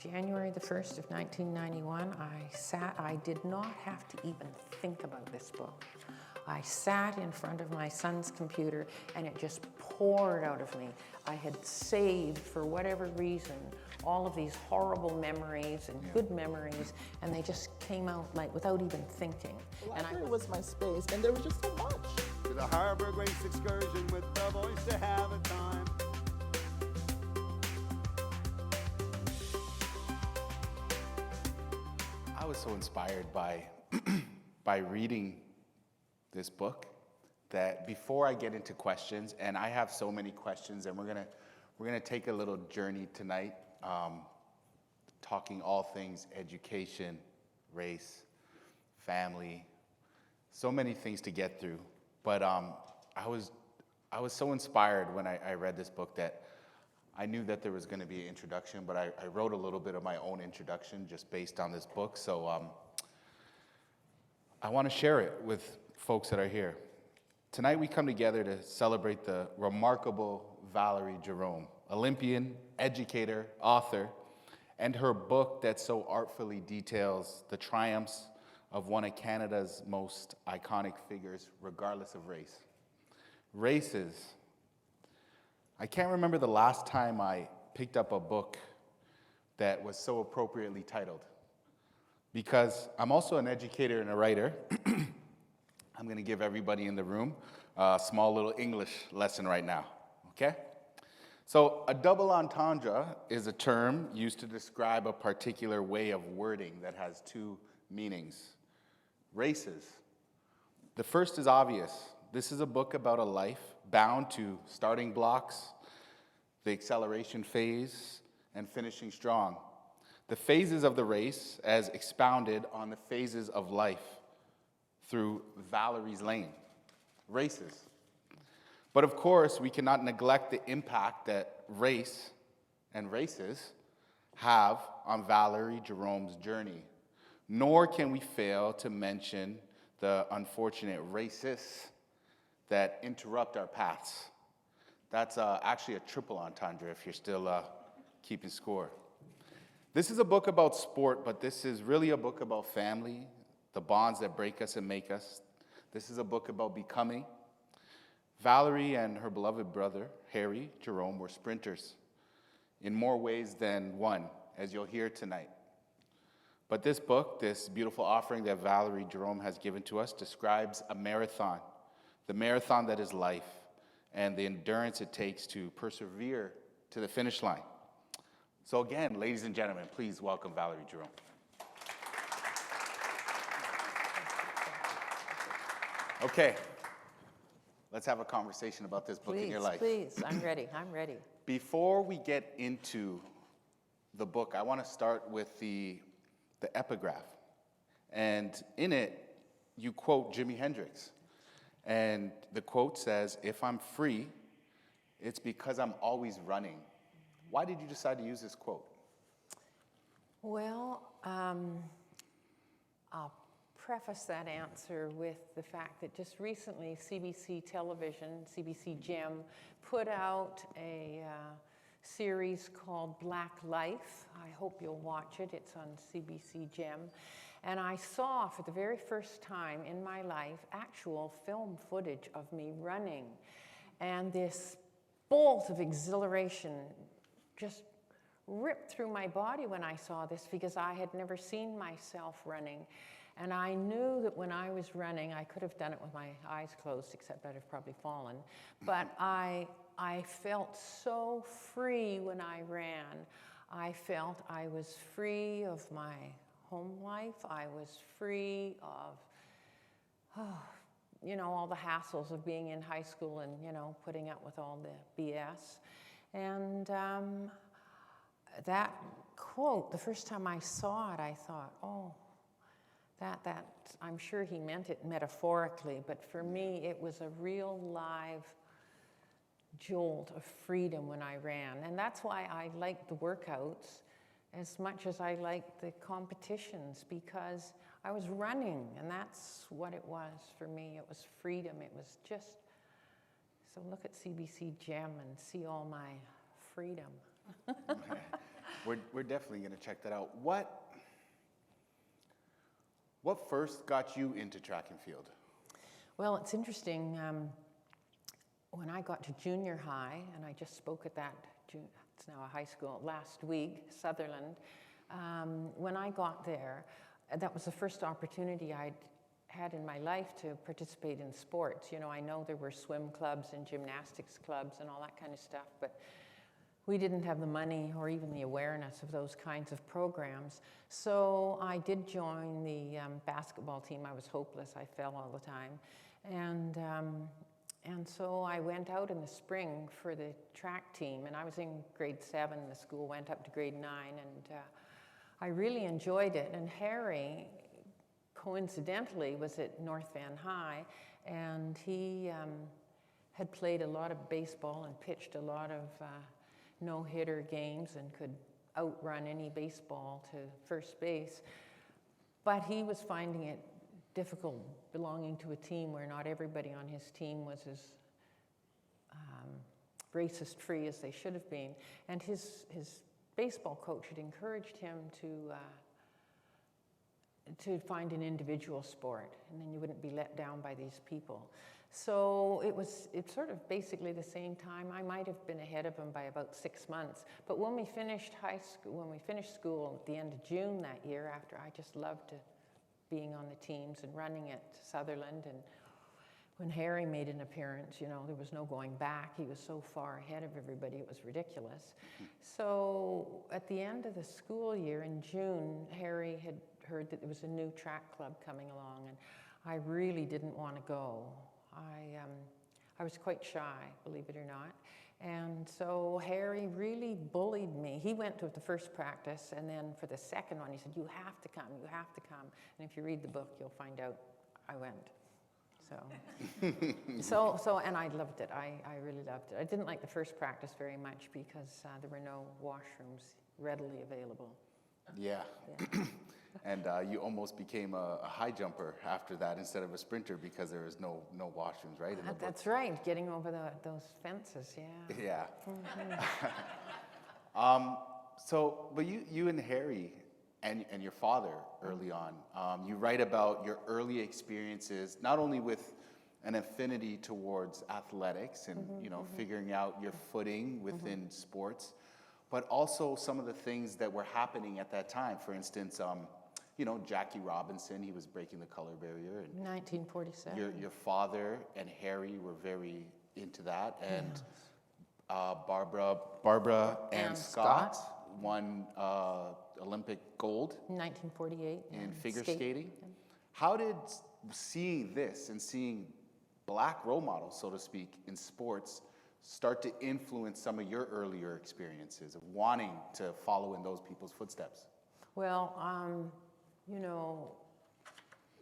January the 1st of 1991, I did not have to even think about this book. I sat in front of my son's computer and it just poured out of me. I had saved, for whatever reason, all of these horrible memories and good memories, and they just came out like without even thinking. The library was my space, and there was just so much. To the Harbor Grace excursion with the voice to have a time. I was so inspired by reading this book that before I get into questions, and I have so many questions, and we're gonna take a little journey tonight, talking all things education, race, family, so many things to get through. But I was so inspired when I read this book that I knew that there was going to be an introduction, but I wrote a little bit of my own introduction just based on this book. So I want to share it with folks that are here. Tonight we come together to celebrate the remarkable Valerie Jerome, Olympian, educator, author, and her book that so artfully details the triumphs of one of Canada's most iconic figures, regardless of race. Races. I can't remember the last time I picked up a book that was so appropriately titled, because I'm also an educator and a writer. I'm going to give everybody in the room a small little English lesson right now, okay? So a double entendre is a term used to describe a particular way of wording that has two meanings. Races. The first is obvious. This is a book about a life bound to starting blocks, the acceleration phase, and finishing strong. The phases of the race as expounded on the phases of life through Valerie's lane. Races. But of course, we cannot neglect the impact that race and races have on Valerie Jerome's journey. Nor can we fail to mention the unfortunate racists that interrupt our paths. That's actually a triple entendre if you're still keeping score. This is a book about sport, but this is really a book about family, the bonds that break us and make us. This is a book about becoming. Valerie and her beloved brother, Harry Jerome, were sprinters in more ways than one, as you'll hear tonight. But this book, this beautiful offering that Valerie Jerome has given to us, describes a marathon, the marathon that is life, and the endurance it takes to persevere to the finish line. So again, ladies and gentlemen, please welcome Valerie Jerome. Okay, let's have a conversation about this book in your life. Please, I'm ready, I'm ready. Before we get into the book, I want to start with the epigraph. And in it, you quote Jimi Hendrix. And the quote says, "If I'm free, it's because I'm always running." Why did you decide to use this quote? Well, I'll preface that answer with the fact that just recently CBC Television, CBC Gem, put out a series called Black Life. I hope you'll watch it. It's on CBC Gem. And I saw for the very first time in my life actual film footage of me running. And this bolt of exhilaration just ripped through my body when I saw this, because I had never seen myself running. And I knew that when I was running, I could have done it with my eyes closed, except I'd have probably fallen. But I felt so free when I ran. I felt I was free of my home life. I was free of, all the hassles of being in high school and, putting up with all the BS. And that quote, the first time I saw it, I thought, oh, that I'm sure he meant it metaphorically, but for me, it was a real live jolt of freedom when I ran. And that's why I liked the workouts as much as I liked the competitions, because I was running, and that's what it was for me. It was freedom. It was just, so look at CBC Gem and see all my freedom. We're definitely going to check that out. What first got you into track and field? Well, it's interesting. When I got to junior high, and I just spoke at that, it's now a high school, last week, Sutherland. When I got there, that was the first opportunity I'd had in my life to participate in sports. You know, I know there were swim clubs and gymnastics clubs and all that kind of stuff, but we didn't have the money or even the awareness of those kinds of programs. So I did join the basketball team. I was hopeless. I fell all the time. And so I went out in the spring for the track team, and I was in grade 7. The school went up to grade 9, and I really enjoyed it. And Harry, coincidentally, was at North Van High, and he had played a lot of baseball and pitched a lot of no-hitter games and could outrun any baseball to first base. But he was finding it difficult belonging to a team where not everybody on his team was as racist-free as they should have been. And his baseball coach had encouraged him to find an individual sport, and then you wouldn't be let down by these people. So it's sort of basically the same time. I might have been ahead of him by about 6 months. But when we finished school at the end of June that year, after I just loved being on the teams and running at Sutherland, and when Harry made an appearance, you know, there was no going back. He was so far ahead of everybody, it was ridiculous. So at the end of the school year in June, Harry had heard that there was a new track club coming along, and I really didn't want to go. I was quite shy, believe it or not. And so Harry really bullied me. He went to the first practice, and then for the second one, he said, you have to come, you have to come. And if you read the book, you'll find out I went. So and I loved it. I really loved it. I didn't like the first practice very much because there were no washrooms readily available. Yeah. And you almost became a high jumper after that instead of a sprinter because there was no washrooms, right? In the book. That's right, getting over those fences, yeah. Yeah. Mm-hmm. But you and Harry and your father early on, you write about your early experiences, not only with an affinity towards athletics and figuring out your footing within sports, but also some of the things that were happening at that time. For instance, Jackie Robinson, he was breaking the color barrier. And 1947. Your father and Harry were very into that, and Barbara Ann Scott won Olympic gold 1948 in figure skating. How did seeing this and seeing black role models, so to speak, in sports start to influence some of your earlier experiences of wanting to follow in those people's footsteps? Well,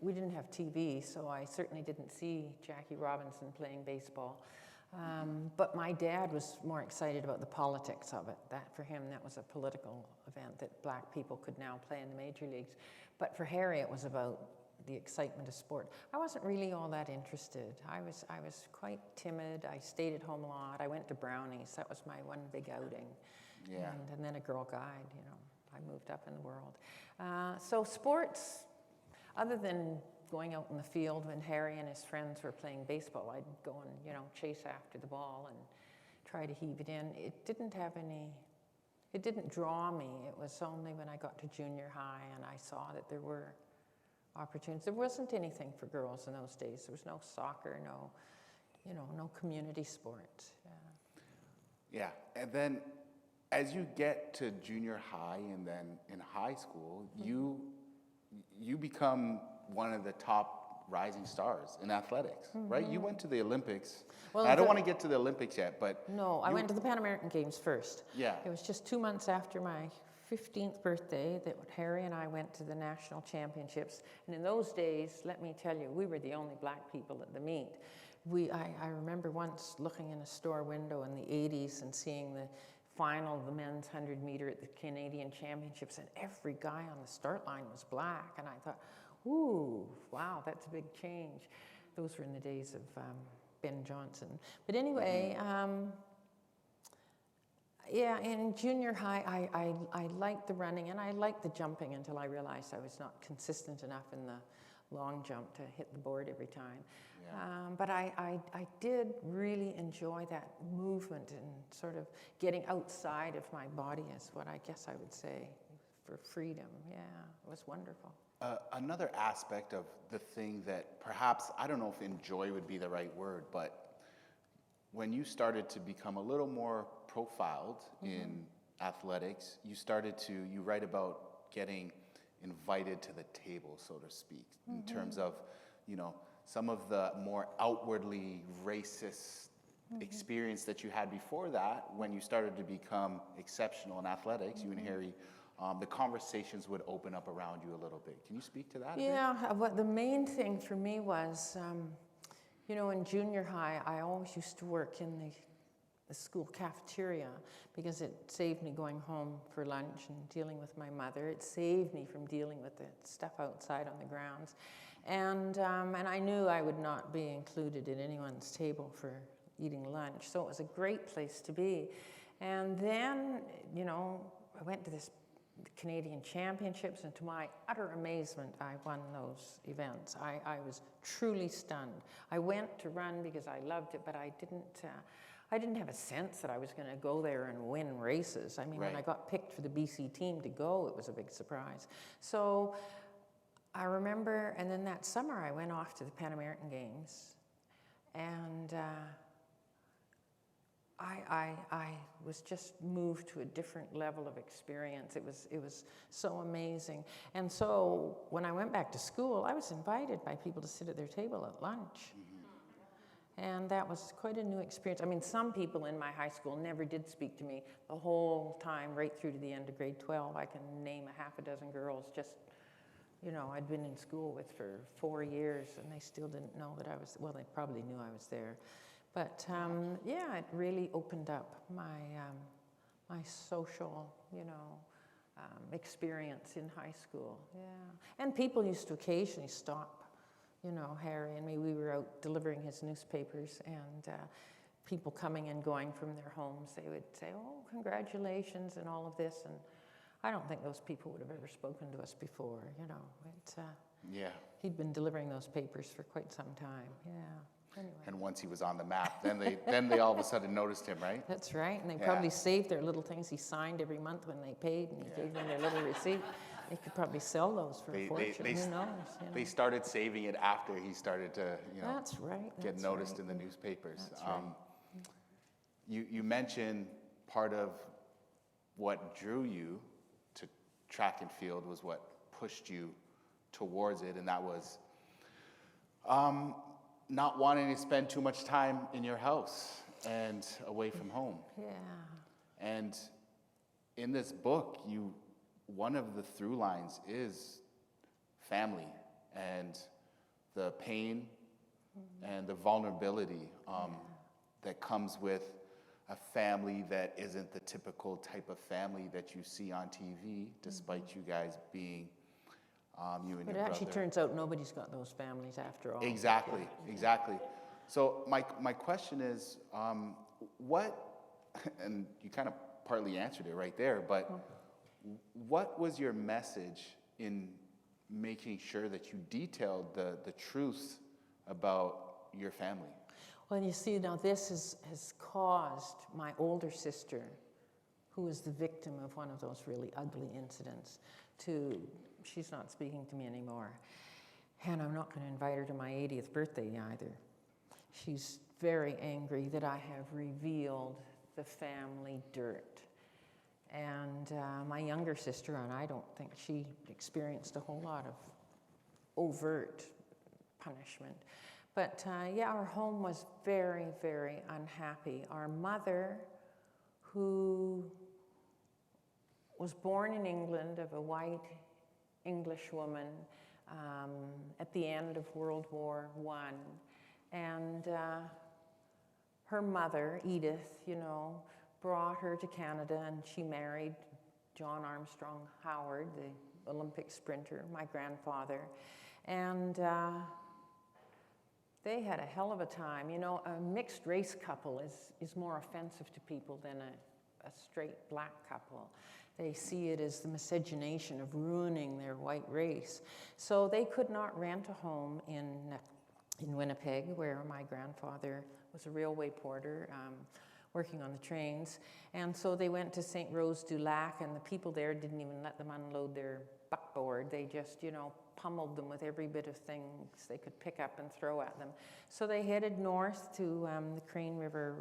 we didn't have TV, so I certainly didn't see Jackie Robinson playing baseball. But my dad was more excited about the politics of it. That for him, that was a political event that black people could now play in the major leagues. But for Harry, it was about the excitement of sport. I wasn't really all that interested. I was quite timid. I stayed at home a lot. I went to Brownies. That was my one big outing. Yeah. And then a Girl Guide, I moved up in the world. So sports, other than going out in the field when Harry and his friends were playing baseball, I'd go and, chase after the ball and try to heave it in. It didn't draw me. It was only when I got to junior high and I saw that there were opportunities. There wasn't anything for girls in those days. There was no soccer, no community sports. Yeah, and then as you get to junior high and then in high school, you become one of the top rising stars in athletics, right? You went to the Olympics. Well, I don't want to get to the Olympics yet, but... No, I went to the Pan American Games first. Yeah. It was just 2 months after my 15th birthday that Harry and I went to the national championships. And in those days, let me tell you, we were the only black people at the meet. I remember once looking in a store window in the 80s and seeing the final of the men's 100 meter at the Canadian Championships, and every guy on the start line was black. And I thought, ooh, wow, that's a big change. Those were in the days of Ben Johnson. But anyway, Yeah, in junior high, I liked the running and I liked the jumping until I realized I was not consistent enough in the long jump to hit the board every time. Yeah. But I did really enjoy that movement and sort of getting outside of my body is what I guess I would say for freedom. Yeah, it was wonderful. Another aspect of the thing that perhaps, I don't know if enjoy would be the right word, but when you started to become a little more profiled in athletics, you write about getting invited to the table, so to speak, in terms of, some of the more outwardly racist experience that you had before that. When you started to become exceptional in athletics, you and Harry, the conversations would open up around you a little bit. Can you speak to that a bit? Yeah, what the main thing for me was, in junior high, I always used to work in the school cafeteria because it saved me going home for lunch and dealing with my mother. It saved me from dealing with the stuff outside on the grounds. And I knew I would not be included in anyone's table for eating lunch, so it was a great place to be. And then, I went to the Canadian Championships, and to my utter amazement, I won those events. I was truly stunned. I went to run because I loved it, but I didn't have a sense that I was going to go there and win races. I mean, when I got picked for the BC team to go, it was a big surprise. So I remember, and then that summer I went off to the Pan American Games, and I was just moved to a different level of experience. It was so amazing. And so when I went back to school, I was invited by people to sit at their table at lunch. And that was quite a new experience. I mean, some people in my high school never did speak to me the whole time, right through to the end of grade 12. I can name a half a dozen girls just, I'd been in school with for 4 years, and they still didn't know that I was, well, they probably knew I was there. But yeah, it really opened up my social, experience in high school. Yeah, and people used to occasionally stop, Harry and me. We were out delivering his newspapers, and people coming and going from their homes, they would say, "Oh, congratulations," and all of this. And I don't think those people would have ever spoken to us before. Yeah. He'd been delivering those papers for quite some time. Yeah. Anyway. And once he was on the map, then they all of a sudden noticed him, right? That's right, and they probably saved their little things he signed every month when they paid, and he gave them their little receipt. They could probably sell those for a fortune. Who knows? They started saving it after he started to, That's right. get noticed in the newspapers. That's right. You mentioned part of what drew you to track and field was what pushed you towards it, and that was not wanting to spend too much time in your house and away from home. Yeah. And in this book, one of the through lines is family and the pain and the vulnerability that comes with a family that isn't the typical type of family that you see on TV, despite you guys being you and your brother. But it actually turns out nobody's got those families after all. Exactly. So my question is, and you kind of partly answered it right there, but what was your message in making sure that you detailed the truth about your family? Well, you see, now this has caused my older sister, who was the victim of one of those really ugly incidents, she's not speaking to me anymore. And I'm not going to invite her to my 80th birthday either. She's very angry that I have revealed the family dirt. And my younger sister, and I don't think she experienced a whole lot of overt punishment. But yeah, our home was very, very unhappy. Our mother, who was born in England of a white English woman at the end of World War I, and her mother, Edith, brought her to Canada, and she married John Armstrong Howard, the Olympic sprinter, my grandfather. And they had a hell of a time. A mixed race couple is more offensive to people than a straight black couple. They see it as the miscegenation of ruining their white race. So they could not rent a home in Winnipeg, where my grandfather was a railway porter, working on the trains. And so they went to St. Rose du Lac, and the people there didn't even let them unload their buckboard. They just, pummeled them with every bit of things they could pick up and throw at them. So they headed north to the Crane River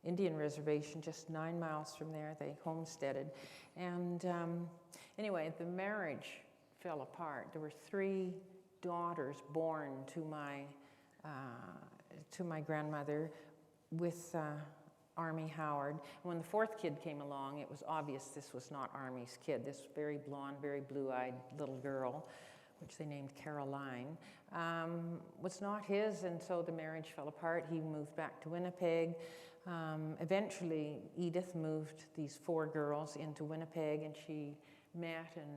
Indian Reservation, just 9 miles from there. They homesteaded. And anyway, the marriage fell apart. There were 3 daughters born to my grandmother with Army Howard. And when the 4th kid came along, it was obvious this was not Army's kid. This very blonde, very blue-eyed little girl, which they named Caroline, was not his, and so the marriage fell apart. He moved back to Winnipeg. Eventually, Edith moved these 4 girls into Winnipeg, and she met and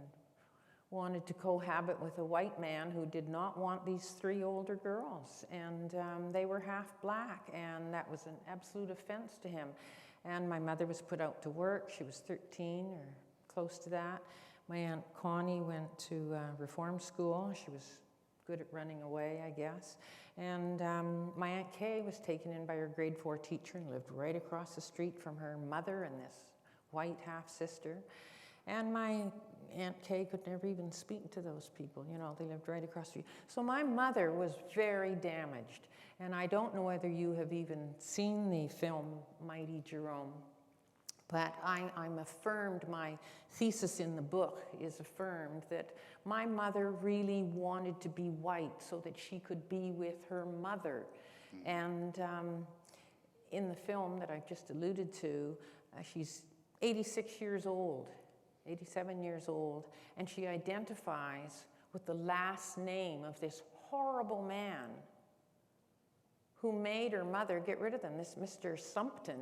wanted to cohabit with a white man who did not want these 3 older girls. And they were half black, and that was an absolute offense to him. And my mother was put out to work. She was 13 or close to that. My Aunt Connie went to reform school. She was good at running away, I guess. And my Aunt Kay was taken in by her grade 4 teacher and lived right across the street from her mother and this white half-sister. And my Aunt Kay could never even speak to those people. They lived right across the street. So my mother was very damaged. And I don't know whether you have even seen the film Mighty Jerome, but I'm affirmed, my thesis in the book is affirmed that my mother really wanted to be white so that she could be with her mother. And in the film that I've just alluded to, she's 86 years old, 87 years old, and she identifies with the last name of this horrible man who made her mother get rid of them, this Mr. Sumpton.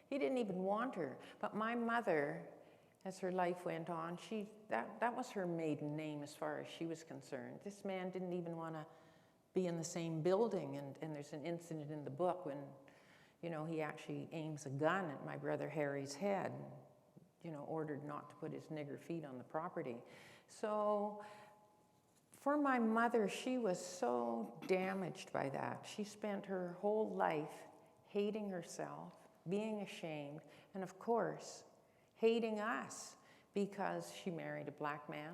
He didn't even want her. But my mother, as her life went on, that was her maiden name as far as she was concerned. This man didn't even want to be in the same building. And there's an incident in the book when, he actually aims a gun at my brother Harry's head, ordered not to put his nigger feet on the property. So for my mother, she was so damaged by that. She spent her whole life hating herself, being ashamed, and of course, hating us because she married a black man.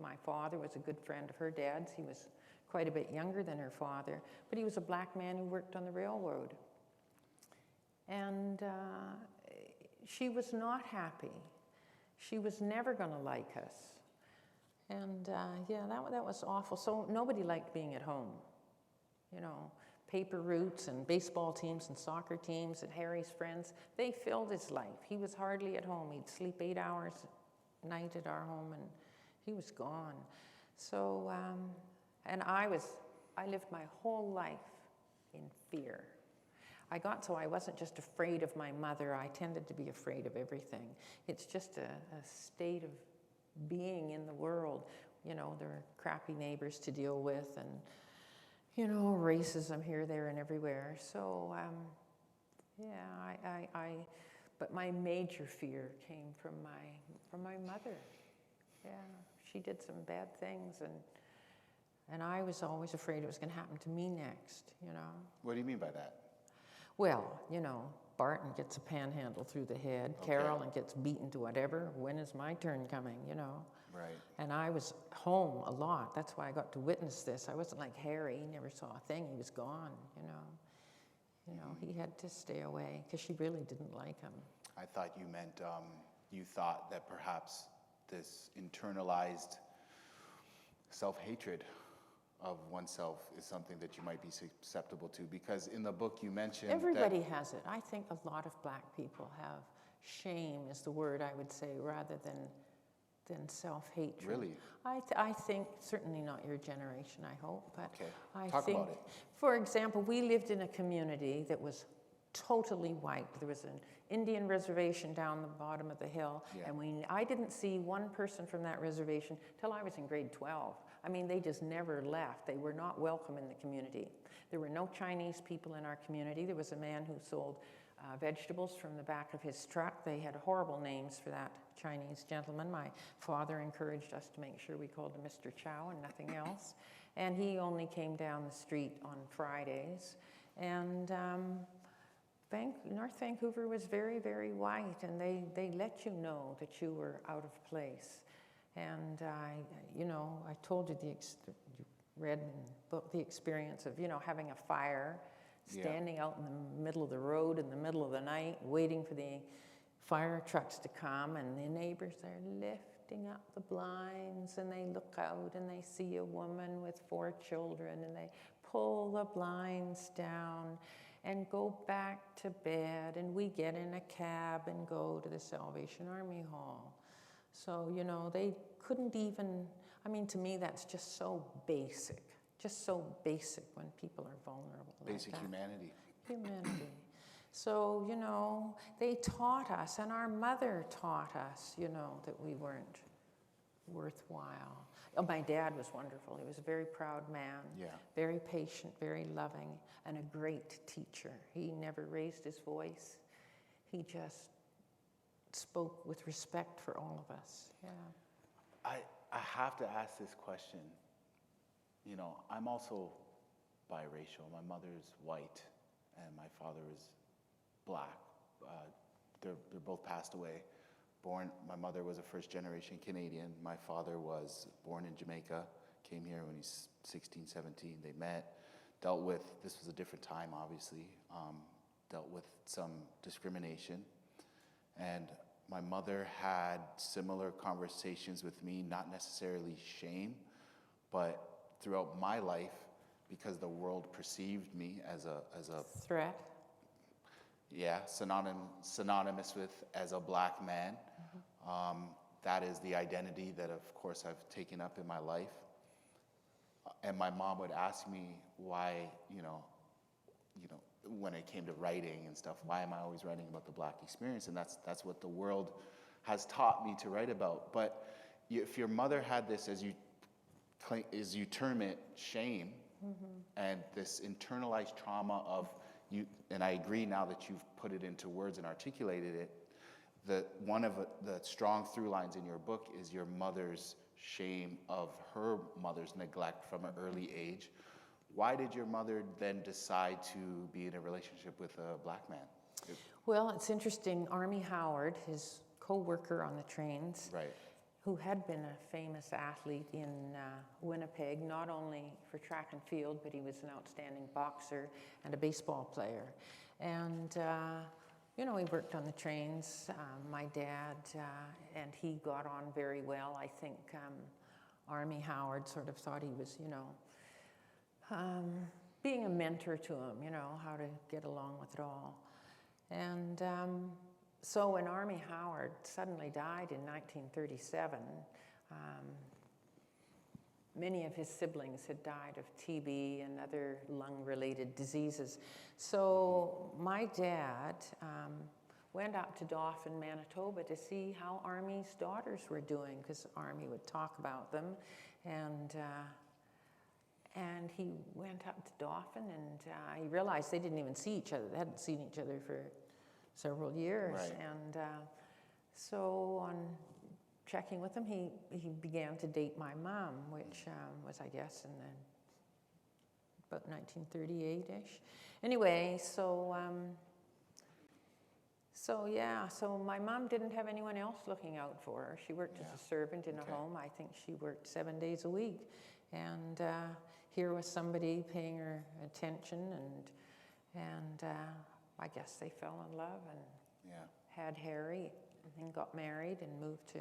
My father was a good friend of her dad's. He was quite a bit younger than her father, but he was a black man who worked on the railroad. And she was not happy. She was never going to like us. And that was awful. So nobody liked being at home. Paper routes and baseball teams and soccer teams and Harry's friends, they filled his life. He was hardly at home. He'd sleep 8 hours a night at our home, and he was gone. So, and I lived my whole life in fear. I got so I wasn't just afraid of my mother. I tended to be afraid of everything. It's just a state of being in the world. There are crappy neighbors to deal with, and racism here, there, and everywhere. So, but my major fear came from my mother. Yeah, she did some bad things, and I was always afraid it was going to happen to me next. What do you mean by that? Well, Barton gets a panhandle through the head. Okay. Carolyn gets beaten to whatever. When is my turn coming? Right. And I was home a lot. That's why I got to witness this. I wasn't like Harry. He never saw a thing. He was gone, He had to stay away because she really didn't like him. I thought you meant you thought that perhaps this internalized self-hatred of oneself is something that you might be susceptible to, because in the book you mentioned everybody has it. I think a lot of black people have shame is the word I would say, rather than self-hatred. Really? I think, certainly not your generation, I hope, but Okay. I Talk think, about it. for example, we lived in a community that was totally white. There was an Indian reservation down the bottom of the hill, Yeah. and I didn't see one person from that reservation till I was in grade 12. I mean, they just never left. They were not welcome in the community. There were no Chinese people in our community. There was a man who sold vegetables from the back of his truck. They had horrible names for that Chinese gentleman. My father encouraged us to make sure we called him Mr. Chow and nothing else. And he only came down the street on Fridays. And North Vancouver was very, very white, and they let you know that you were out of place. And I told you you read in the book the experience of, having a fire, standing out in the middle of the road in the middle of the night, waiting for the fire trucks to come, and the neighbors are lifting up the blinds, and they look out and they see a woman with 4 children, and they pull the blinds down and go back to bed, and we get in a cab and go to the Salvation Army Hall. So, they couldn't even, to me that's just so basic when people are vulnerable. Basic like that. humanity. Humanity. So, they taught us, and our mother taught us, that we weren't worthwhile. Oh, my dad was wonderful. He was a very proud man, very patient, very loving, and a great teacher. He never raised his voice. He just spoke with respect for all of us. Yeah. I have to ask this question. I'm also biracial. My mother's white, and my father is black. They're both passed away. My mother was a first-generation Canadian. My father was born in Jamaica, came here when he's 16, 17. They met, this was a different time, obviously, dealt with some discrimination. And my mother had similar conversations with me, not necessarily shame, but throughout my life, because the world perceived me as a threat. Yeah, synonymous with as a black man. That is the identity that, of course, I've taken up in my life. And my mom would ask me why, when it came to writing and stuff, why am I always writing about the black experience? And that's what the world has taught me to write about. But if your mother had this, as you term it, shame, and this internalized trauma of you, and I agree now that you've put it into words and articulated it, one of the strong through lines in your book is your mother's shame of her mother's neglect from an early age. Why did your mother then decide to be in a relationship with a black man? Well, it's interesting. Army Howard, his co-worker on the trains, who had been a famous athlete in Winnipeg, not only for track and field, but he was an outstanding boxer and a baseball player. And he worked on the trains, my dad, and he got on very well. I think Army Howard sort of thought he was, being a mentor to him, how to get along with it all. And so when Army Howard suddenly died in 1937, many of his siblings had died of TB and other lung-related diseases. So my dad went up to Dauphin, Manitoba to see how Army's daughters were doing, because Army would talk about them. And he went up to Dauphin, and he realized they didn't even see each other. They hadn't seen each other for several years. And so on checking with him, he began to date my mom, which was, I guess, in about 1938-ish. Anyway, so my mom didn't have anyone else looking out for her. She worked as a servant in a home. I think she worked 7 days a week. And here was somebody paying her attention, and I guess they fell in love and had Harry, and then got married and moved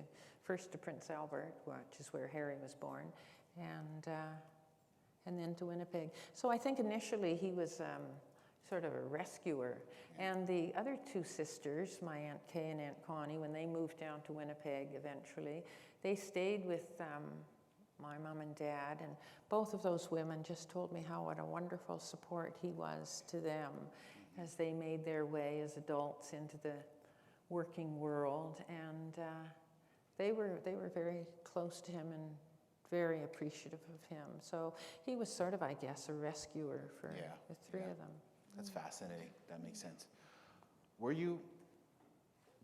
first to Prince Albert, which is where Harry was born, and then to Winnipeg. So I think initially he was sort of a rescuer. And the other 2 sisters, my Aunt Kay and Aunt Connie, when they moved down to Winnipeg eventually, they stayed with my mom and dad, and both of those women just told me what a wonderful support he was to them as they made their way as adults into the working world. And they were very close to him and very appreciative of him. So he was sort of, I guess, a rescuer for the 3 of them. That's fascinating. That makes sense.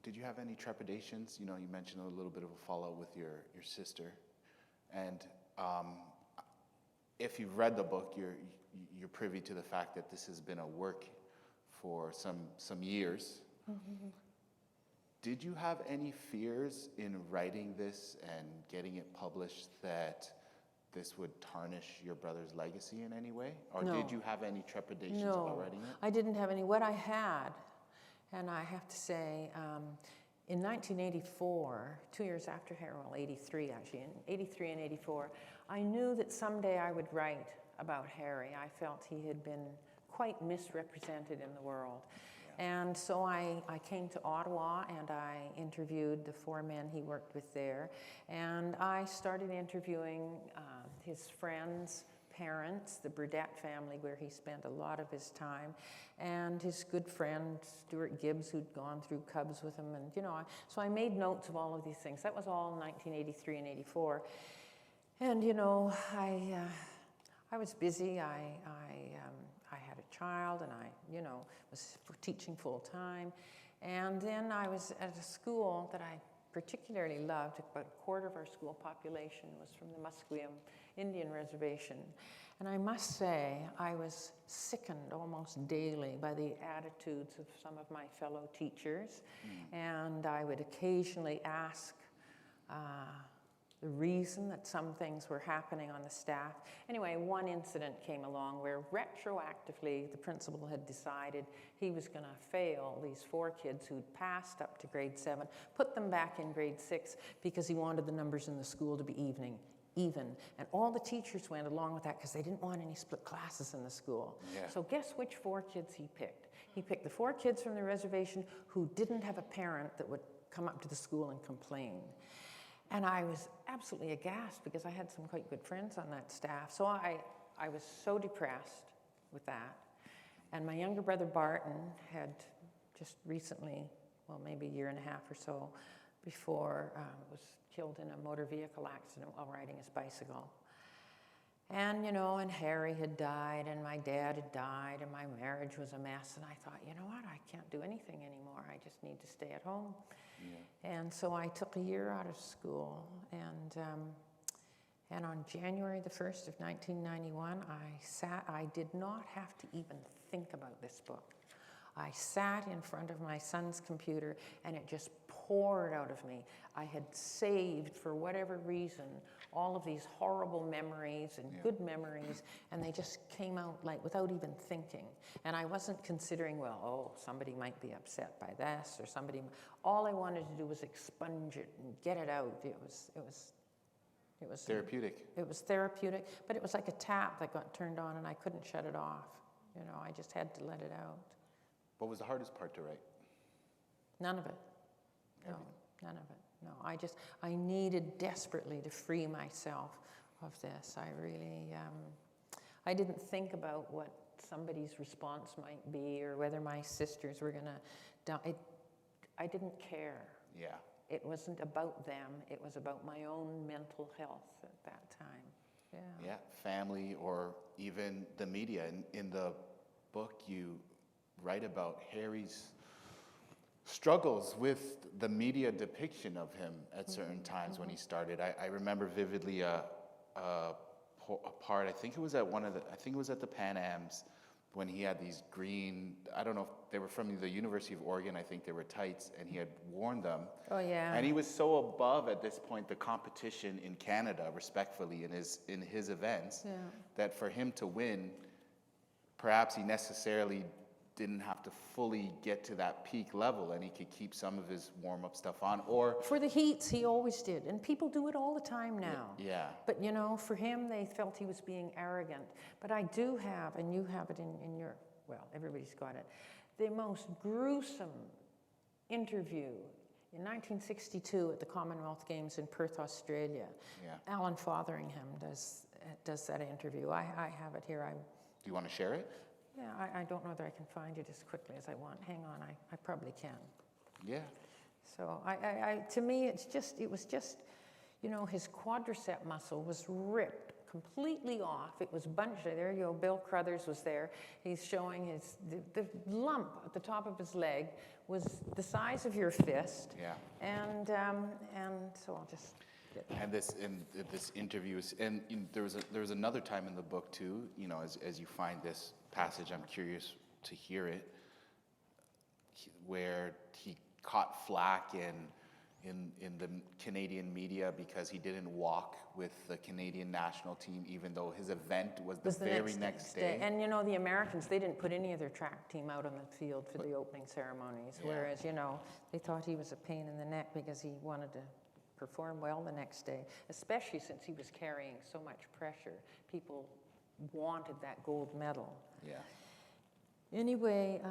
Did you have any trepidations? You know, you mentioned a little bit of a fallout with your sister, and if you've read the book, you're privy to the fact that this has been a work for some years. Mm-hmm. Did you have any fears in writing this and getting it published that this would tarnish your brother's legacy in any way? Or No. did you have any trepidations about writing it? I didn't have any. What I had, and I have to say, in 1984, 2 years after Harry, well, 83 actually, in 83 and 84, I knew that someday I would write about Harry. I felt he had been quite misrepresented in the world. And so I came to Ottawa and I interviewed the 4 men he worked with there. And I started interviewing his friends' parents, the Burdett family, where he spent a lot of his time, and his good friend, Stuart Gibbs, who'd gone through Cubs with him. And, you know, so I made notes of all of these things. That was all in 1983 and 84. And, you know, I was busy. I had a child, and I, you know, was teaching full time. And then I was at a school that I particularly loved. About a quarter of our school population was from the Musqueam Indian Reservation. And I must say, I was sickened almost daily by the attitudes of some of my fellow teachers. And I would occasionally ask the reason that some things were happening on the staff. Anyway, one incident came along where retroactively the principal had decided he was going to fail these 4 kids who'd passed up to grade 7, put them back in grade 6 because he wanted the numbers in the school to be even. And all the teachers went along with that because they didn't want any split classes in the school. Yeah. So guess which 4 kids he picked? He picked the 4 kids from the reservation who didn't have a parent that would come up to the school and complain. And I was absolutely aghast because I had some quite good friends on that staff. So I was so depressed with that. And my younger brother Barton had just recently, well, maybe a year and a half or so before, was killed in a motor vehicle accident while riding his bicycle. And, you know, and Harry had died, and my dad had died, and my marriage was a mess. And I thought, you know what, I can't do anything anymore. I just need to stay at home. Yeah. And so I took a year out of school, and on January the 1st of 1991, I did not have to even think about this book. I sat in front of my son's computer, and it just poured out of me. I had saved, for whatever reason, all of these horrible memories and good memories, and they just came out like without even thinking. And I wasn't considering, well, oh, somebody might be upset by this, or somebody. All I wanted to do was expunge it and get it out. It was therapeutic. It was therapeutic, but it was like a tap that got turned on, and I couldn't shut it off. You know, I just had to let it out. What was the hardest part to write? None of it. No, none of it. No, I needed desperately to free myself of this. I really, I didn't think about what somebody's response might be or whether my sisters were going to die. I didn't care. Yeah. It wasn't about them. It was about my own mental health at that time. Yeah. Yeah, family or even the media. In the book, you write about Harry's struggles with the media depiction of him at certain times when he started. I remember vividly a part. I think it was at the Pan Ams when he had these green. I don't know if they were from the University of Oregon. I think they were tights, and he had worn them. Oh yeah. And he was so above at this point the competition in Canada, respectfully, in his events, that for him to win, perhaps he necessarily didn't have to fully get to that peak level, and he could keep some of his warm-up stuff on. Or for the heats, he always did, and people do it all the time now. Yeah. But you know, for him, they felt he was being arrogant. But I do have, and you have it in your, well, everybody's got it, the most gruesome interview in 1962 at the Commonwealth Games in Perth, Australia. Yeah. Alan Fotheringham does that interview. I have it here. Do you want to share it? Yeah, I don't know that I can find it as quickly as I want. Hang on, I probably can. Yeah. So to me, it was just, you know, his quadricep muscle was ripped completely off. It was bunched. There you go, Bill Crothers was there. He's showing the lump at the top of his leg was the size of your fist. Yeah. And so I'll just get that. And this interview is, and there was another time in the book too, as you find this passage, I'm curious to hear it, where he caught flack in the Canadian media because he didn't walk with the Canadian national team, even though his event was the very next day. And the Americans, they didn't put any of their track team out on the field for the opening ceremonies, whereas, they thought he was a pain in the neck because he wanted to perform well the next day, especially since he was carrying so much pressure. People wanted that gold medal. Yeah. Anyway,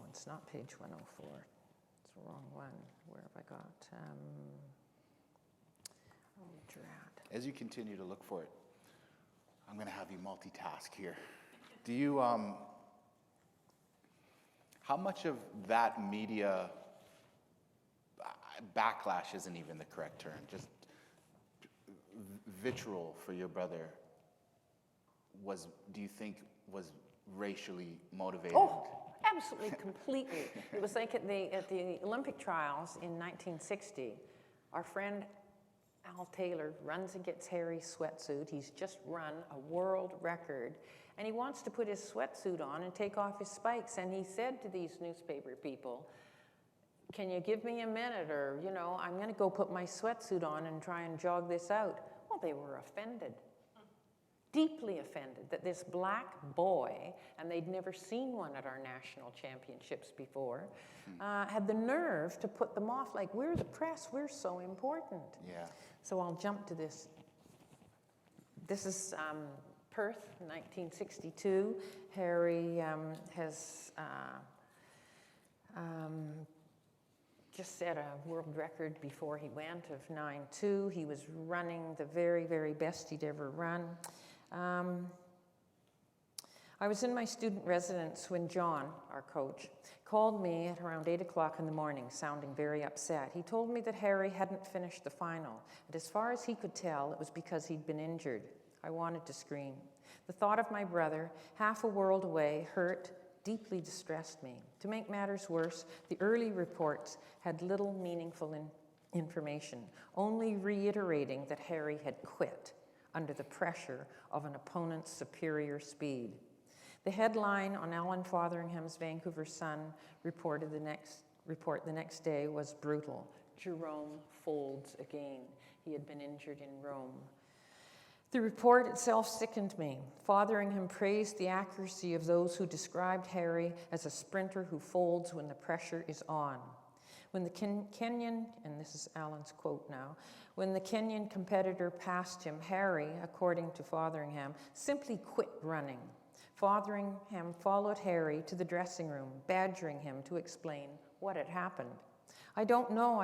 it's not page 104. It's the wrong one. Where have I got? As you continue to look for it, I'm going to have you multitask here. Do you, how much of that media backlash isn't even the correct term, just vitriol for your brother do you think was racially motivated? Oh, absolutely, completely. It was like at the Olympic trials in 1960, our friend Al Taylor runs and gets Harry's sweatsuit. He's just run a world record, and he wants to put his sweatsuit on and take off his spikes. And he said to these newspaper people, "Can you give me a minute, or, I'm going to go put my sweatsuit on and try and jog this out." Well, they were offended, deeply offended, that this black boy, and they'd never seen one at our national championships before, had the nerve to put them off like, we're the press, we're so important. Yeah. So I'll jump to this. This is Perth, 1962. Harry has just set a world record before he went of 9.2. He was running the very, very best he'd ever run. I was in my student residence when John, our coach, called me at around 8 o'clock in the morning, sounding very upset. He told me that Harry hadn't finished the final, and as far as he could tell, it was because he'd been injured. I wanted to scream. The thought of my brother, half a world away, hurt, deeply distressed me. To make matters worse, the early reports had little meaningful information, only reiterating that Harry had quit under the pressure of an opponent's superior speed. The headline on Alan Fotheringham's Vancouver Sun report the next day was brutal. Jerome folds again. He had been injured in Rome. The report itself sickened me. Fotheringham praised the accuracy of those who described Harry as a sprinter who folds when the pressure is on. When the Kenyan, and this is Alan's quote now, when the Kenyan competitor passed him, Harry, according to Fotheringham, simply quit running. Fotheringham followed Harry to the dressing room, badgering him to explain what had happened. I don't know,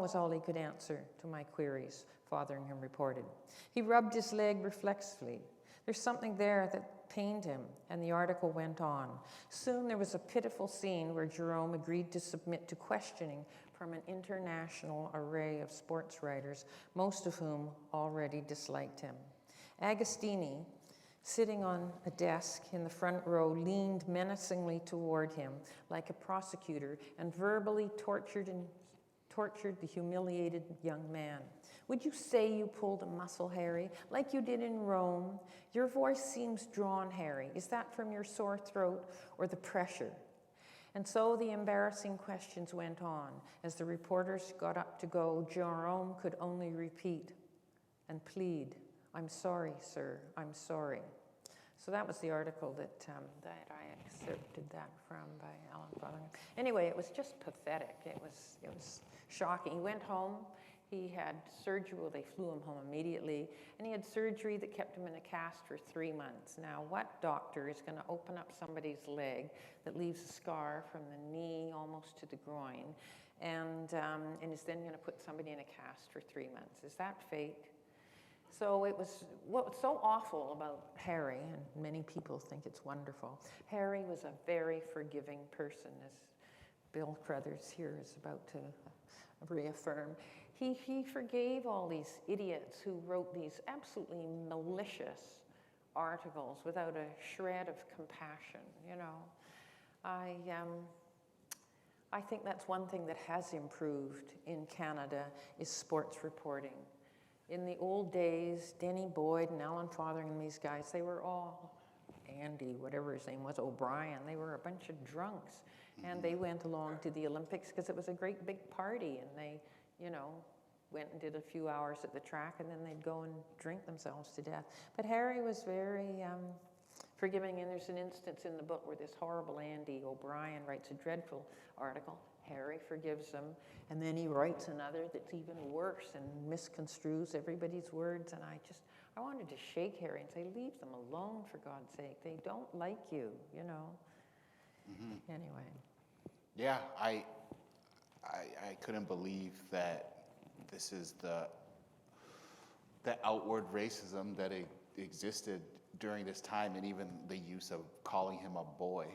was all he could answer to my queries, Fotheringham reported. He rubbed his leg reflexively. There's something there that pained him, and the article went on. Soon there was a pitiful scene where Jerome agreed to submit to questioning from an international array of sports writers, most of whom already disliked him. Agostini, sitting on a desk in the front row, leaned menacingly toward him like a prosecutor and verbally tortured the humiliated young man. Would you say you pulled a muscle, Harry, like you did in Rome? Your voice seems drawn, Harry. Is that from your sore throat or the pressure? And so the embarrassing questions went on. As the reporters got up to go, Jerome could only repeat and plead, "I'm sorry, sir, I'm sorry." So that was the article that I excerpted that from by Alan Fotheringham. Anyway, it was just pathetic. It was shocking. He went home. He had surgery. Well, they flew him home immediately, and he had surgery that kept him in a cast for 3 months. Now, what doctor is going to open up somebody's leg that leaves a scar from the knee almost to the groin, and is then going to put somebody in a cast for 3 months? Is that fake? So it was, what's so awful about Harry, and many people think it's wonderful, Harry was a very forgiving person, as Bill Crothers here is about to reaffirm. he forgave all these idiots who wrote these absolutely malicious articles without a shred of compassion, you know. I think that's one thing that has improved in Canada is sports reporting. In the old days, Denny Boyd and Alan Fotheringham and these guys, they were all, Andy, whatever his name was, O'Brien, they were a bunch of drunks. And they went along to the Olympics because it was a great big party, and they, you know, went and did a few hours at the track, and then they'd go and drink themselves to death. But Harry was very forgiving, and there's an instance in the book where this horrible Andy O'Brien writes a dreadful article. Harry forgives him, and then he writes another that's even worse and misconstrues everybody's words, and I wanted to shake Harry and say, leave them alone, for God's sake. They don't like you, you know. Anyway. Yeah, I couldn't believe that this is the outward racism that existed during this time, and even the use of calling him a boy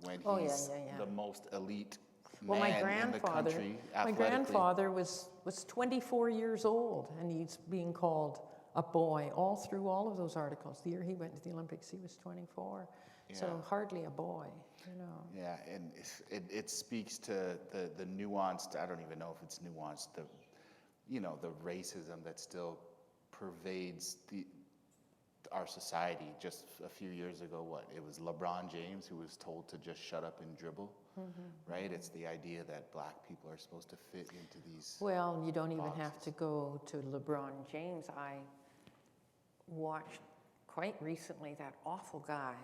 when he's the most elite man in the country. My grandfather was 24 years old, and he's being called a boy all through all of those articles. The year he went to the Olympics, he was 24. Yeah. So hardly a boy, you know. Yeah, and it speaks to the nuanced, I don't even know if it's nuanced, the racism that still pervades our society. Just a few years ago, it was LeBron James who was told to just shut up and dribble, right? It's the idea that black people are supposed to fit into these Well, you don't even boxes. have to go to LeBron James. I watched quite recently that awful guy,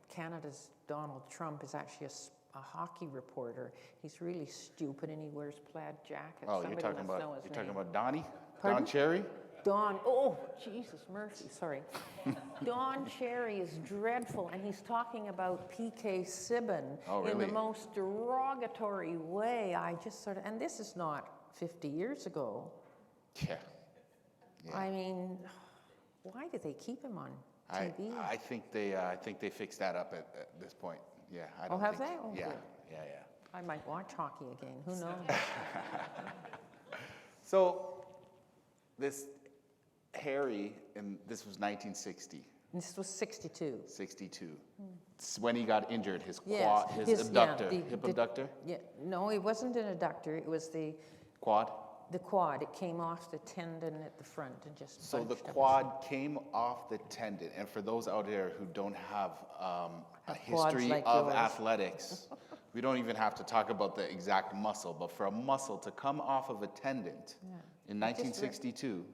Canada's Donald Trump, is actually a hockey reporter. He's really stupid, and he wears plaid jackets. Oh, Somebody you're talking must know his talking name. about Donnie? Pardon? Don Cherry? Don, oh, Jesus mercy, sorry. Don Cherry is dreadful, and he's talking about P.K. Subban in the most derogatory way. I just sort of, and this is not 50 years ago. Yeah. I mean, why do they keep him on TV? I think they fixed that up at this point. Yeah. I don't have think, they? Oh, yeah, good. yeah. I might watch hockey again. Who knows? So, this Harry, and this was 1960. This was 62. 62. It's when he got injured, his Yes, quad, his abductor, yeah, hip abductor? Yeah, no, it wasn't an adductor. It was the Quad? quad. It came off the tendon at the front and just. So the bunched up. quad came off the tendon, and for those out there who don't have a quads history like of yours. athletics, we don't even have to talk about the exact muscle, but for a muscle to come off of a tendon in 1962,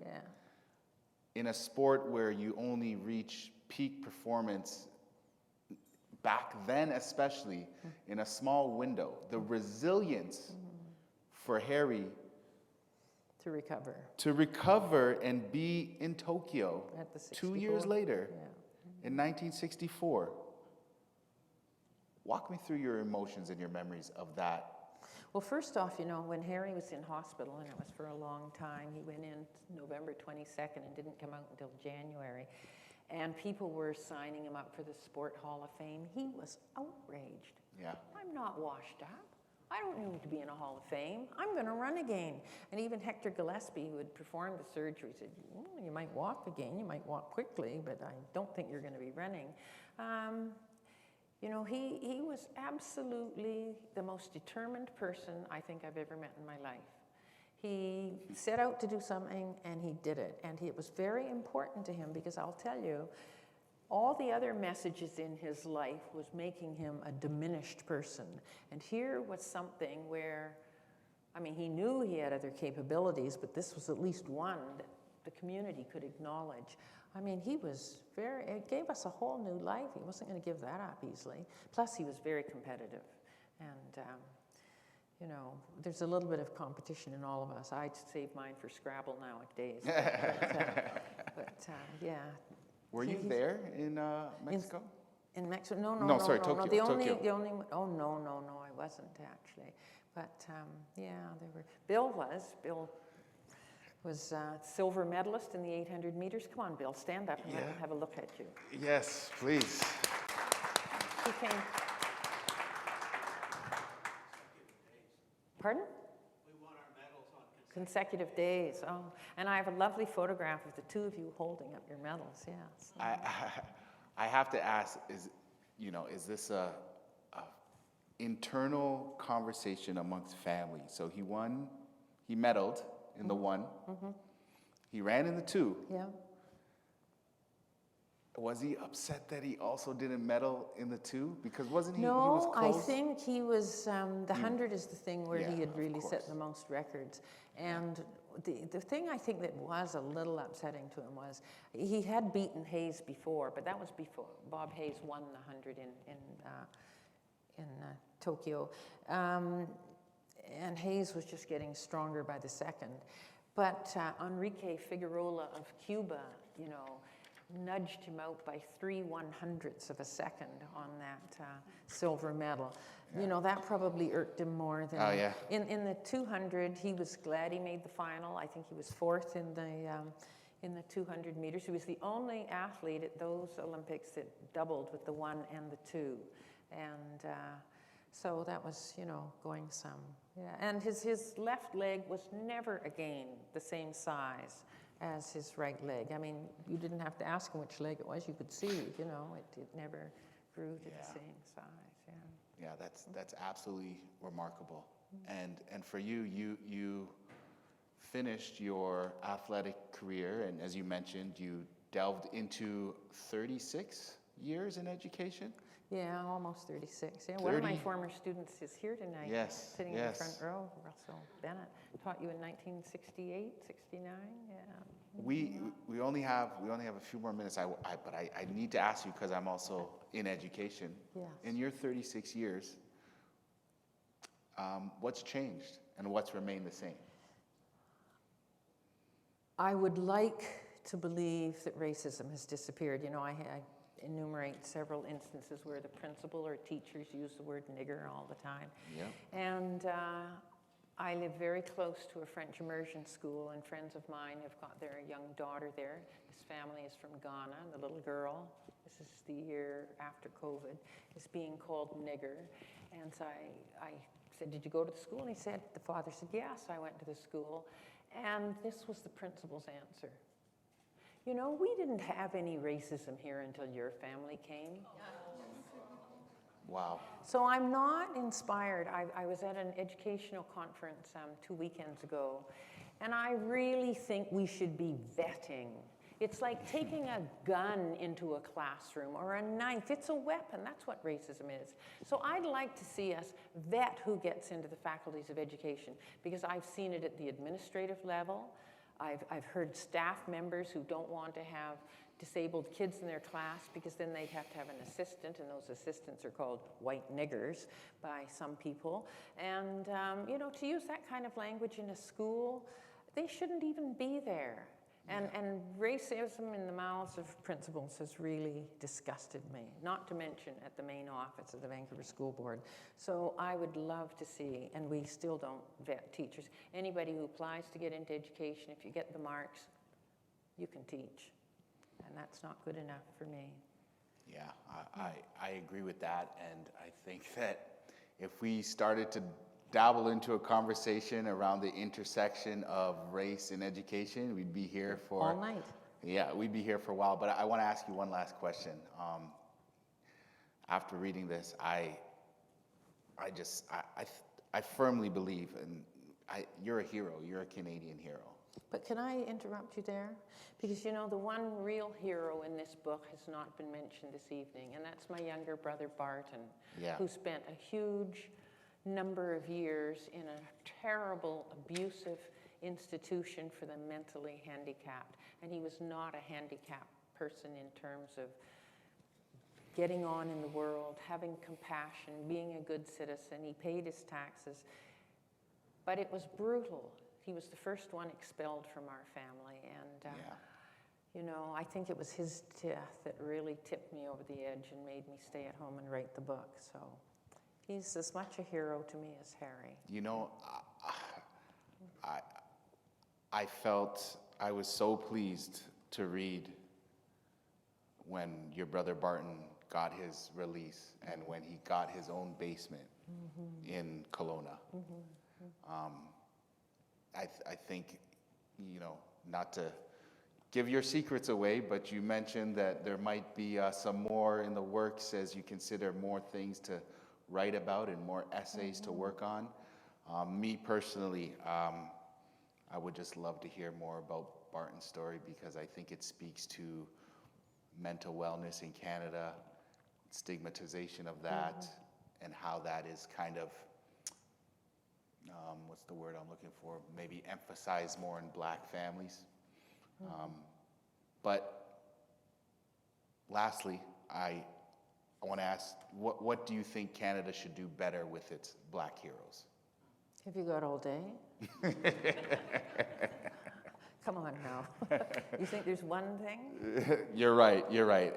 in a sport where you only reach peak performance back then, especially in a small window, the resilience for Harry to recover and be in Tokyo At the 2 64. years later Yeah. in 1964. Walk me through your emotions and your memories of that. Well, first off, you know, when Harry was in hospital, and it was for a long time, he went in November 22nd and didn't come out until January, and people were signing him up for the Sport Hall of Fame. He was outraged. Yeah. I'm not washed up. I don't need to be in a Hall of Fame. I'm going to run again. And even Hector Gillespie, who had performed the surgery, said, you might walk again. You might walk quickly, but I don't think you're going to be running. You know, he was absolutely the most determined person I think I've ever met in my life. He set out to do something, and he did it. And it was very important to him, because I'll tell you, all the other messages in his life was making him a diminished person. And here was something where, I mean, he knew he had other capabilities, but this was at least one that the community could acknowledge. I mean, it gave us a whole new life. He wasn't going to give that up easily. Plus, he was very competitive. And, you know, there's a little bit of competition in all of us. I'd save mine for Scrabble nowadays. But yeah. Were you there in Mexico? In Mexico? No, Tokyo. The Tokyo. only, oh, no, I wasn't actually. But yeah, there were, Bill was silver medalist in the 800 meters. Come on, Bill, stand up and let me have a look at you. Yes, please. He came. Pardon? We won our medals on consecutive days. Oh, and I have a lovely photograph of the two of you holding up your medals. Yes. I have to ask, is this a internal conversation amongst family? So he won, he medaled in the one, he ran in the two. Yeah. Was he upset that he also didn't medal in the two? Because wasn't he? No, he was close? I think he was. The 100 is the thing where Yeah, he had of really set course. the most records. And the thing I think that was a little upsetting to him was he had beaten Hayes before, but that was before Bob Hayes won the 100 in Tokyo. And Hayes was just getting stronger by the second. But Enrique Figueroa of Cuba, nudged him out by 3/100ths of a second on that silver medal. Yeah. That probably irked him more than... Oh, yeah. In the 200, he was glad he made the final. I think he was fourth in the 200 meters. He was the only athlete at those Olympics that doubled with the 1 and the 2. And so that was, going some. Yeah. And his left leg was never again the same size as his right leg. I mean, you didn't have to ask him which leg it was. You could see, it never grew to the same size. Yeah. Yeah, that's absolutely remarkable. And for you finished your athletic career, and as you mentioned, you delved into 36 years in education. Yeah, almost 36. Yeah, one of my former students is here tonight. Yes, sitting in the yes. front row. Russell Bennett taught you in 1968, 69. Yeah. We only have a few more minutes. But I need to ask you because I'm also in education. Yes. In your 36 years, what's changed and what's remained the same? I would like to believe that racism has disappeared. I enumerate several instances where the principal or teachers use the word nigger all the time. Yeah. And I live very close to a French immersion school, and friends of mine have got their young daughter there. This family is from Ghana. The little girl, this is the year after COVID, is being called nigger. And so I said, "Did you go to the school?" And the father said, "Yes, I went to the school." And this was the principal's answer. We didn't have any racism here until your family came. Wow. So I'm not inspired. I was at an educational conference 2 weekends ago, and I really think we should be vetting. It's like taking a gun into a classroom or a knife. It's a weapon. That's what racism is. So I'd like to see us vet who gets into the faculties of education, because I've seen it at the administrative level. I've heard staff members who don't want to have disabled kids in their class because then they'd have to have an assistant, and those assistants are called white niggers by some people. And, to use that kind of language in a school, they shouldn't even be there. And racism in the mouths of principals has really disgusted me, not to mention at the main office of the Vancouver School Board. So I would love to see, and we still don't vet teachers, anybody who applies to get into education, if you get the marks, you can teach. And that's not good enough for me. Yeah, I agree with that, and I think that if we started to dabble into a conversation around the intersection of race and education, we'd be here for all night. Yeah, we'd be here for a while. But I want to ask you one last question. After reading this, I firmly believe, and you're a hero. You're a Canadian hero. But can I interrupt you there? Because, the one real hero in this book has not been mentioned this evening, and that's my younger brother, Barton, who spent a huge number of years in a terrible, abusive institution for the mentally handicapped. And he was not a handicapped person in terms of getting on in the world, having compassion, being a good citizen. He paid his taxes. But it was brutal. He was the first one expelled from our family. And, I think it was his death that really tipped me over the edge and made me stay at home and write the book. So he's as much a hero to me as Harry. I felt I was so pleased to read when your brother Barton got his release and when he got his own basement in Kelowna. I think, not to give your secrets away, but you mentioned that there might be some more in the works as you consider more things to write about and more essays to work on. Me personally, I would just love to hear more about Barton's story because I think it speaks to mental wellness in Canada, stigmatization of that, and how that is kind of, what's the word I'm looking for? Maybe emphasized more in Black families. But lastly, I want to ask, what do you think Canada should do better with its Black heroes? Have you got all day? Come on now. You think there's one thing? You're right.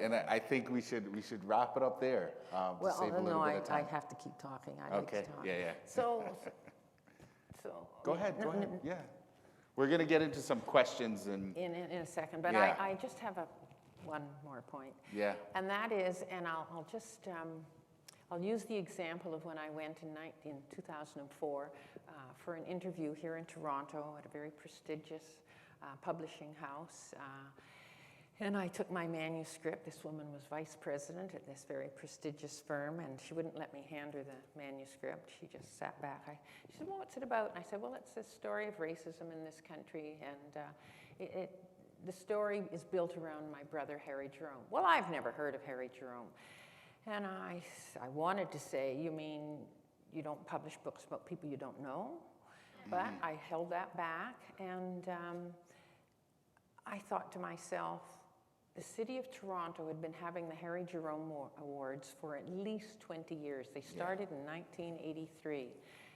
And I think we should wrap it up there to save a little bit of time. I have to keep talking. I like to talk. Yeah. So Go ahead. Yeah. We're going to get into some questions in a second, but yeah. I just have one more point. Yeah. And that is, and I'll just, I'll use the example of when I went in 2004 for an interview here in Toronto at a very prestigious publishing house. And I took my manuscript. This woman was vice president at this very prestigious firm, and she wouldn't let me hand her the manuscript. She just sat back. She said, well, what's it about? And I said, well, it's the story of racism in this country, and the story is built around my brother, Harry Jerome. Well, I've never heard of Harry Jerome. And I wanted to say, you mean you don't publish books about people you don't know? But I held that back, and I thought to myself, the city of Toronto had been having the Harry Jerome Awards for at least 20 years. They started in 1983.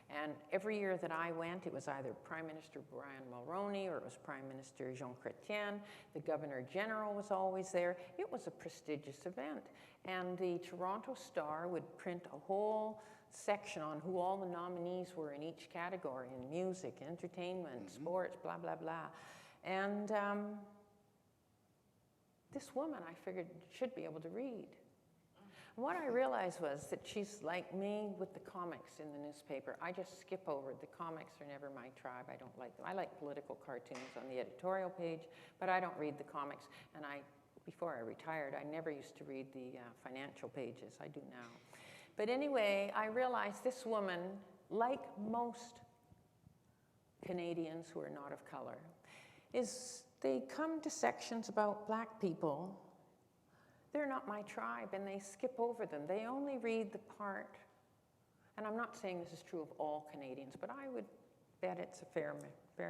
And every year that I went, it was either Prime Minister Brian Mulroney or it was Prime Minister Jean Chrétien. The Governor General was always there. It was a prestigious event. And the Toronto Star would print a whole section on who all the nominees were in each category, in music, entertainment, sports, blah, blah, blah. And this woman, I figured, should be able to read. And what I realized was that she's like me with the comics in the newspaper. I just skip over. The comics are never my tribe. I don't like them. I like political cartoons on the editorial page, but I don't read the comics. And before I retired, I never used to read the financial pages. I do now. But anyway, I realized this woman, like most Canadians who are not of color, they come to sections about Black people. They're not my tribe, and they skip over them. They only read the part, and I'm not saying this is true of all Canadians, but I would bet it's a fair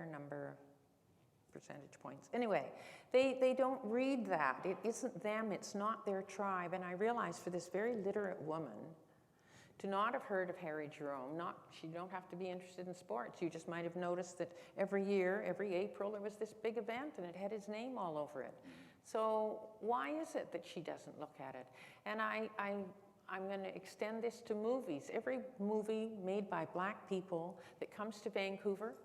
number of percentage points. Anyway, they don't read that. It isn't them, it's not their tribe. And I realized for this very literate woman, to not have heard of Harry Jerome, you don't have to be interested in sports. You just might have noticed that every year, every April, there was this big event and it had his name all over it. So why is it that she doesn't look at it? And I'm going to extend this to movies. Every movie made by Black people that comes to Vancouver,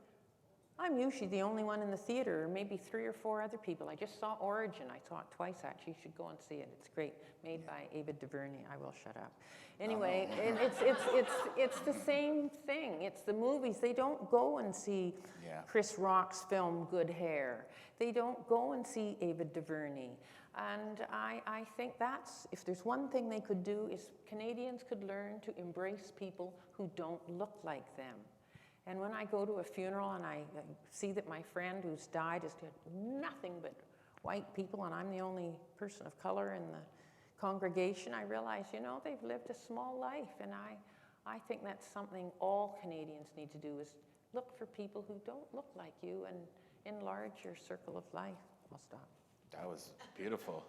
I'm usually the only one in the theater, or maybe 3 or 4 other people. I just saw Origin. I saw it twice, actually. You should go and see it. It's great. Made by Ava DuVernay. I will shut up. Anyway, it's the same thing. It's the movies. They don't go and see Chris Rock's film Good Hair. They don't go and see Ava DuVernay. And I think if there's one thing they could do, is Canadians could learn to embrace people who don't look like them. And when I go to a funeral and I see that my friend who's died has got nothing but white people and I'm the only person of color in the congregation, I realize, they've lived a small life. And I think that's something all Canadians need to do, is look for people who don't look like you and enlarge your circle of life. I'll stop. That was beautiful.